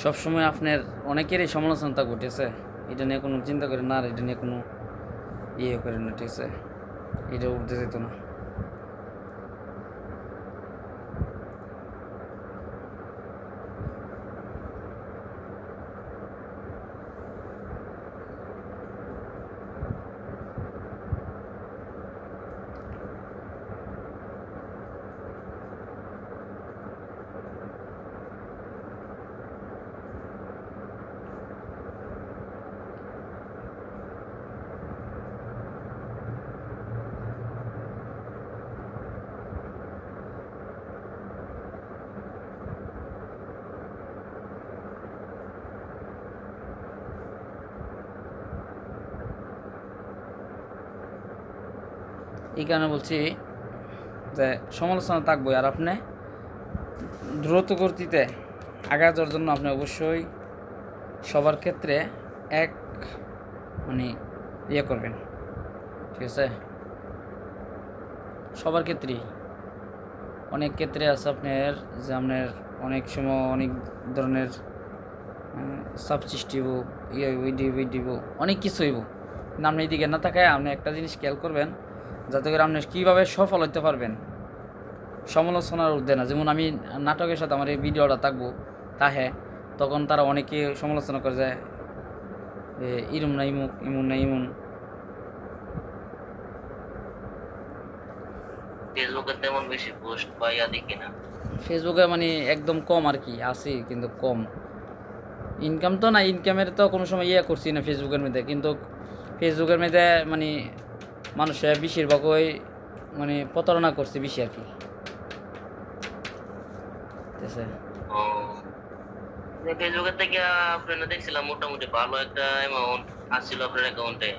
সবসময় আপনার অনেকেরই সমালোচনা ঘটেছে, এটা নিয়ে কোনো চিন্তা করেন না, আর এটা নিয়ে কোনো ইয়ে করেন না, ঠিক আছে? এটা উঠতে যেত না। এই কারণে বলছি যে সমালোচনা থাকবো, আর আপনি দ্রুত গতিতে আগায় যাওয়ার জন্য আপনি অবশ্যই সবার ক্ষেত্রে এক মানে ইয়ে করবেন, ঠিক আছে? সবার ক্ষেত্রেই অনেক ক্ষেত্রে আছে আপনার, যে আপনার অনেক সময় অনেক ধরনের সাব সৃষ্টি হইব, ইয়ে দিব অনেক কিছু হইব, কিন্তু আপনি এদিকে না থাকায় আপনি একটা জিনিস খেয়াল করবেন, যাতে করে আপনি কীভাবে সফল হতে পারবেন সমালোচনার ঊর্ধ্বে না। যেমন আমি নাটকের সাথে আমার এই ভিডিওটা থাকবো, তাহে তখন তারা অনেকে সমালোচনা করে যায় ইরুম না ইমুক, ইমুন না ইমুন। ফেসবুকে তেমন বেশি পোস্ট বা ইয়া দেখি না। ফেসবুকে মানে একদম কম আর কি, আছে কিন্তু কম। ইনকাম তো না, ইনকামের তো কোনো সময় ইয়ে করছি না ফেসবুকের মধ্যে, কিন্তু ফেসবুকের মধ্যে মানে মানুষের বেশিরভাগই মানে প্রতারণা করছে বেশি আর কি, ঠিক আছে? ও, ফেসবুকের থেকে আপনার দেখছিলাম মোটামুটি ভালো একটা অ্যামাউন্ট আসছিল আপনার অ্যাকাউন্টে।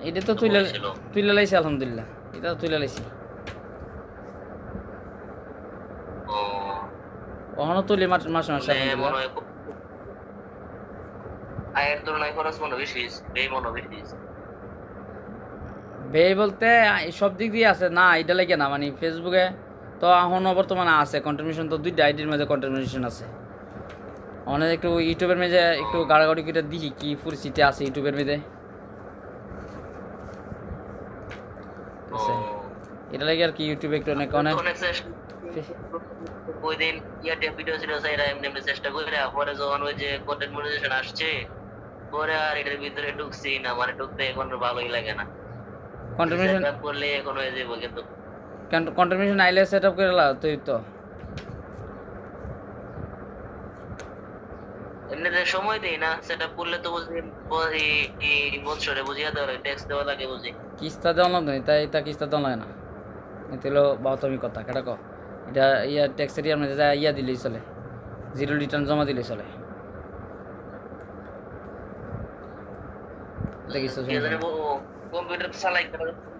এটা তো তুলে বলছিল তুলে লাইছি, আলহামদুলিল্লাহ, এটা তো তুলে লাইছি। ও, ওখানে তুলি মাসে মাসে মানে আলহামদুলিল্লাহ। মনে হয় আয়ের তুলনায় খরচ মনে বেশি হয়েছে, ব্যয় মনে বেশি হয়েছে। ব্যয় বলতে সব দিক দিয়ে আছে না, এটা লাগে না মানে ফেসবুকে তো এখনও বর্তমানে আছে কন্ট্রিবিউশন, তো দুইটা আইডির মধ্যে কন্ট্রিবিউশন আছে। অনেক একটু ইউটিউবের মধ্যে একটু গাড়াগাড়ি করে দেখি কি পরিস্থিতি আছে ইউটিউবের মধ্যে, ঠিক ও, আছে? এটা লাগে আর কি ইউটিউবে একটু অনেক অনেক অনেক ওই দিন ইয়াতে ভিডিও ছিল সাইরা এমনি এমনি চেষ্টা করে, পরে যখন ওই যে কন্টেন্ট মনিটাইজেশন আসছে, পরে আর এটার ভিতরে ঢুকছি না, মানে ঢুকতে এখন ভালোই লাগে না। কন্ট্রিবিউশন সেটআপ করলে এখন হয়ে যাবো, কিন্তু কন্ট্রিবিউশন আইলে সেট আপ করে তুই তো এমনিতে সময় দেই না, সেটআপ করলে তো বুঝি বছরে বুঝিয়া দেওয়া ট্যাক্স দেওয়া লাগে বুঝি। কিস্তা দেওয়া লাগবে, তাই তা কিস্তা দেওয়া লাগে না, এটা হলো বাউতামি কথা কেটা ক। এটা ইয়া ট্যাক্সের ইয়ার মধ্যে যা ইয়া দিলেই চলে, জিরো রিটার্ন জমা দিলেই চলে, দেখিস সমস্যা নেই। কম্পিউটার চালাই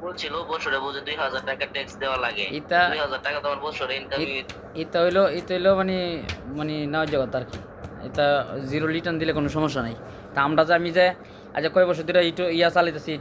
বলছিল বছরে বুঝি 2000 টাকা ট্যাক্স দেওয়া লাগে। এটা 2000 টাকা তো আমার বছরে ইনকাম। এটা হইলো মানে মানে নেওয়ার জগৎ আর কি। এটা জিরো রিটার্ন দিলে কোনো সমস্যা নাই। তা আমরা যে আমি যে আজ কয় বছর ধরে ইয়া চালাইতেছি